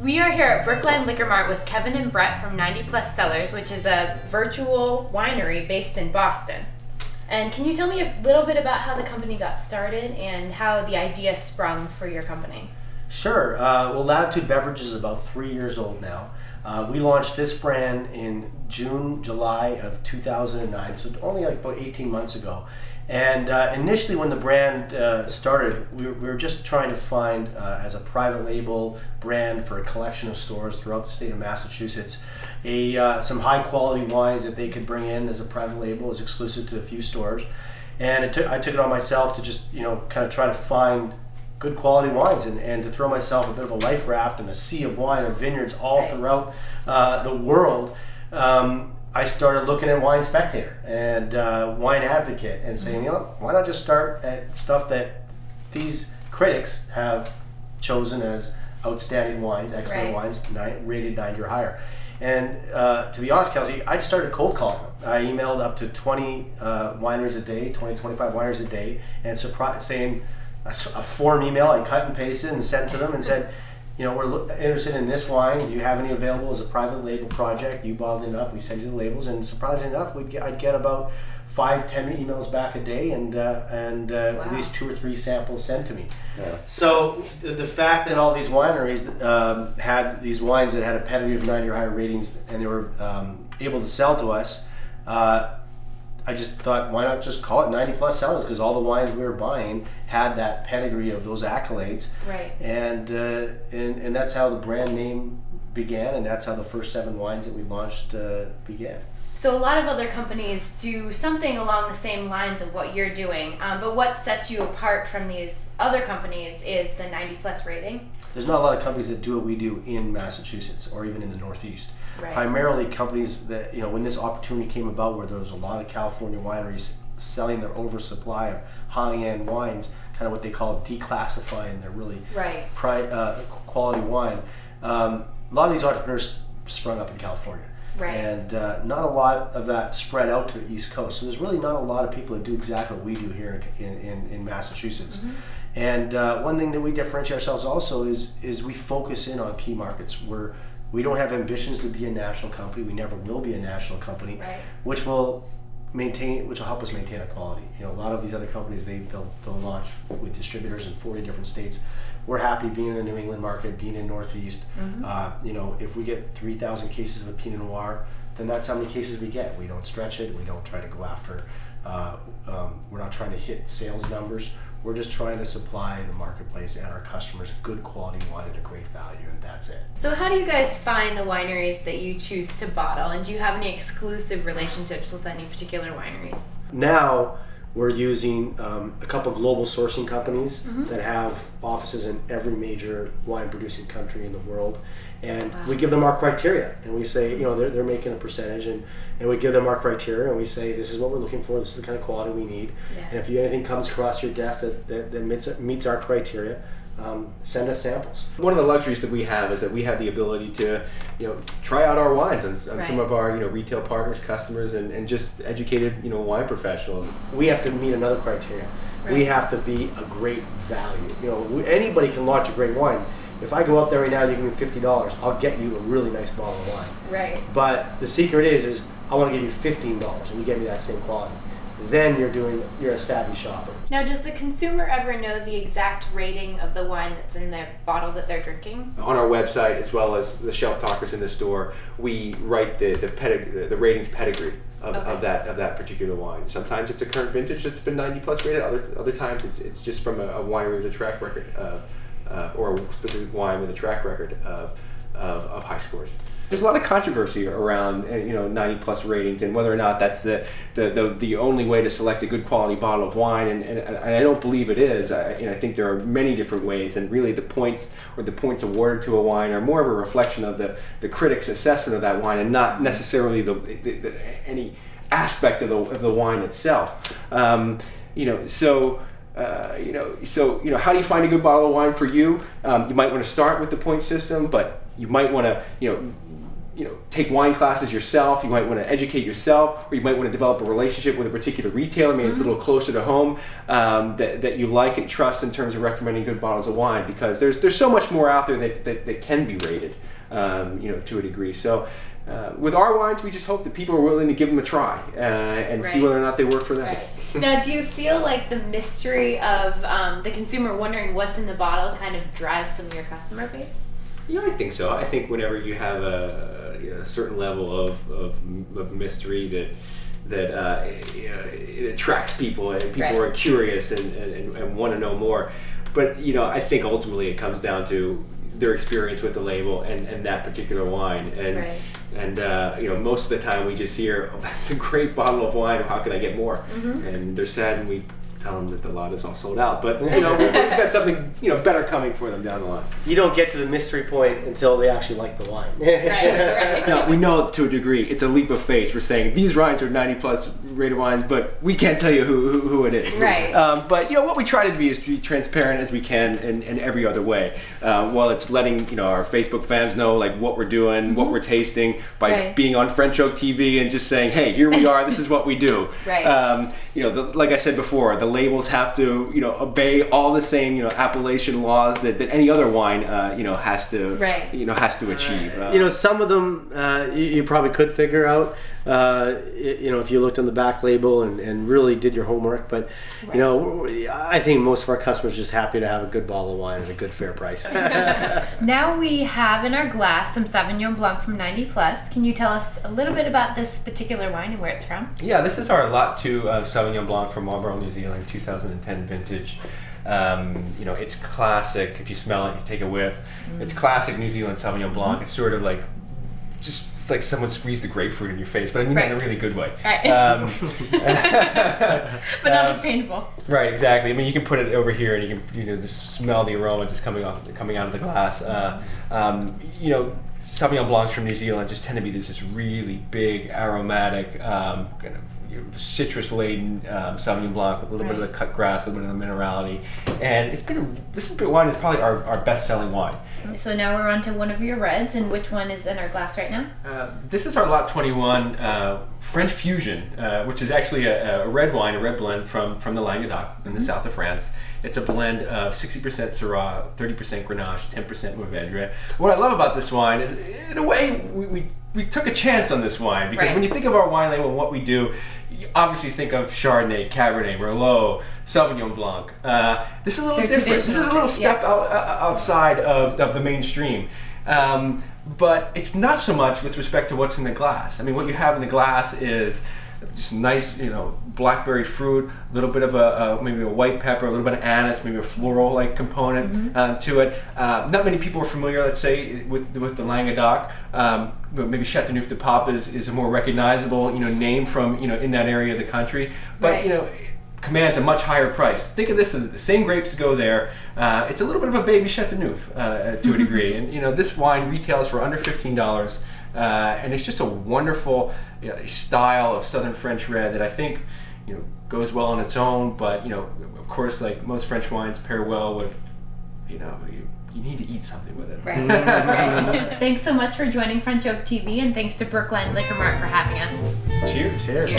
We are here at Brookline Liquor Mart with Kevin and Brett from 90 Plus Cellars, which is a virtual winery based in Boston. And can you tell me a little bit about how the company got started and how the idea sprung for your company? Sure. Well, Latitude Beverage is about 3 years old now. We launched this brand in July of 2009, so only like about 18 months ago. And initially when the brand started, we were just trying to find, as a private label brand for a collection of stores throughout the state of Massachusetts, some high quality wines that they could bring in as a private label, as exclusive to a few stores. And I took it on myself to just, kind of try to find good quality wines and to throw myself a bit of a life raft in the sea of wine of vineyards all throughout the world. I started looking at Wine Spectator and Wine Advocate and saying, why not just start at stuff that these critics have chosen as outstanding wines, excellent wines, rated 90 or higher. And to be honest, Kelsey, I just started cold calling them. I emailed up to 20 wineries a day, 25 wineries a day, and saying a form email I cut and pasted and sent to them and said, we're interested in this wine. Do you have any available as a private label project? You bottled it up. We send you the labels, and surprisingly enough, I'd get about 5-10 emails back a day, and at least 2 or 3 samples sent to me. Yeah. So the fact that all these wineries had these wines that had a pedigree of 90 or higher ratings, and they were able to sell to us, I just thought, why not just call it 90 Plus Cellars? Because all the wines we were buying had that pedigree of those accolades. Right. And that's how the brand name began, and that's how the first 7 wines that we launched began. So a lot of other companies do something along the same lines of what you're doing, but what sets you apart from these other companies is the 90 Plus rating. There's not a lot of companies that do what we do in Massachusetts or even in the Northeast. Right. Primarily companies that, when this opportunity came about where there was a lot of California wineries selling their oversupply of high-end wines, kind of what they call declassifying their really quality wine. A lot of these entrepreneurs sprung up in California. Right. And not a lot of that spread out to the East Coast. So there's really not a lot of people that do exactly what we do here in Massachusetts. Mm-hmm. And one thing that we differentiate ourselves also is we focus in on key markets where we don't have ambitions to be a national company. We never will be a national company, which will help us maintain our quality. A lot of these other companies, they'll launch with distributors in 40 different states. We're happy being in the New England market, being in Northeast. Mm-hmm. If we get 3,000 cases of a Pinot Noir, then that's how many cases we get. We don't stretch it. We don't try to go after. We're not trying to hit sales numbers. We're just trying to supply the marketplace and our customers good quality wine at a great value, and that's it. So how do you guys find the wineries that you choose to bottle, and do you have any exclusive relationships with any particular wineries? Now we're using a couple global sourcing companies that have offices in every major wine producing country in the world, and we give them our criteria, and we say, they're making a percentage, and we give them our criteria, and we say, this is what we're looking for, this is the kind of quality we need, and if anything comes across your desk that meets our criteria, send us samples. One of the luxuries that we have is that we have the ability to, try out our wines on some of our, retail partners, customers, and just educated, wine professionals. We have to meet another criteria. Right. We have to be a great value. Anybody can launch a great wine. If I go out there right now, you give me $50, I'll get you a really nice bottle of wine. Right. But the secret is I want to give you $15, and you get me that same quality. Then you're a savvy shopper. Now, does the consumer ever know the exact rating of the wine that's in their bottle that they're drinking? On our website, as well as the shelf talkers in the store, we write the ratings pedigree of that particular wine. Sometimes it's a current vintage that's been 90 plus rated. Other times it's just from a winery with a track record or a specific wine with a track record of high scores. There's a lot of controversy around 90 plus ratings and whether or not that's the only way to select a good quality bottle of wine, and I don't believe it is. I think there are many different ways, and really the points awarded to a wine are more of a reflection of the critic's assessment of that wine and not necessarily any aspect of the wine itself. So how do you find a good bottle of wine for you? You might want to start with the point system, but you might want to take wine classes yourself. You might want to educate yourself, or you might want to develop a relationship with a particular retailer, maybe it's a little closer to home, that you like and trust in terms of recommending good bottles of wine, because there's so much more out there that can be rated, to a degree. So with our wines, we just hope that people are willing to give them a try and see whether or not they work for them. Right. Now, do you feel like the mystery of the consumer wondering what's in the bottle kind of drives some of your customer base? I think so. I think whenever you have a certain level of mystery that it attracts people, and people are curious and want to know more. But I think ultimately it comes down to their experience with the label and that particular wine. And most of the time we just hear, "Oh, that's a great bottle of wine. How can I get more?" And they're sad, and we tell them that the lot is all sold out. But we've got something better coming for them down the line. You don't get to the mystery point until they actually like the wine. Right. No, we know to a degree it's a leap of faith. We're saying these wines are 90+ rated wines, but we can't tell you who it is. Right. But what we try to be is be transparent as we can in every other way. While it's letting our Facebook fans know like what we're doing, what we're tasting, by being on French Oak TV and just saying, "Hey, here we are. This is what we do." Right. Like I said before, the labels have to obey all the same appellation laws that any other wine has to achieve. Some of them you probably could figure out if you looked on the back label and really did your homework, but I think most of our customers are just happy to have a good bottle of wine at a good fair price. Now we have in our glass some Sauvignon Blanc from 90+. Can you tell us a little bit about this particular wine and where it's from? Yeah, this is our Lot 2 Sauvignon Blanc from Marlborough, New Zealand, 2010 vintage. It's classic. If you smell it, you take a whiff. It's classic New Zealand Sauvignon Blanc. It's sort of like it's like someone squeezed a grapefruit in your face, but I mean that in a really good way. Right. But not as painful. Right, exactly. I mean, you can put it over here, and you can just smell the aroma just coming out of the glass. Sauvignon Blancs from New Zealand just tend to be this really big, aromatic, kind of citrus-laden Sauvignon Blanc with a little bit of the cut grass, a little bit of the minerality, and this wine is probably our best-selling wine. So now we're on to one of your reds, and which one is in our glass right now? This is our Lot 21 French Fusion, which is actually a red wine, a red blend from the Languedoc in the south of France. It's a blend of 60% Syrah, 30% Grenache, 10% Mourvedre. What I love about this wine is, in a way, we took a chance on this wine, because when you think of our wine label and what we do, you obviously think of Chardonnay, Cabernet, Merlot, Sauvignon Blanc. This is a little different. This is a little step outside of the mainstream. But it's not so much with respect to what's in the glass. I mean, what you have in the glass is just nice, blackberry fruit, a little bit of maybe a white pepper, a little bit of anise, maybe a floral-like component to it. Not many people are familiar, let's say, with the Languedoc. Maybe Châteauneuf-du-Pape is a more recognizable, name from in that area of the country. But commands a much higher price. Think of this as the same grapes go there. It's a little bit of a baby Châteauneuf to a degree, and this wine retails for under $15. And it's just a wonderful style of Southern French red that I think goes well on its own. But of course, like most French wines, pair well with you need to eat something with it. Right. Thanks so much for joining French Oak TV, and thanks to Brookline Liquor Mart for having us. Cheers. Cheers.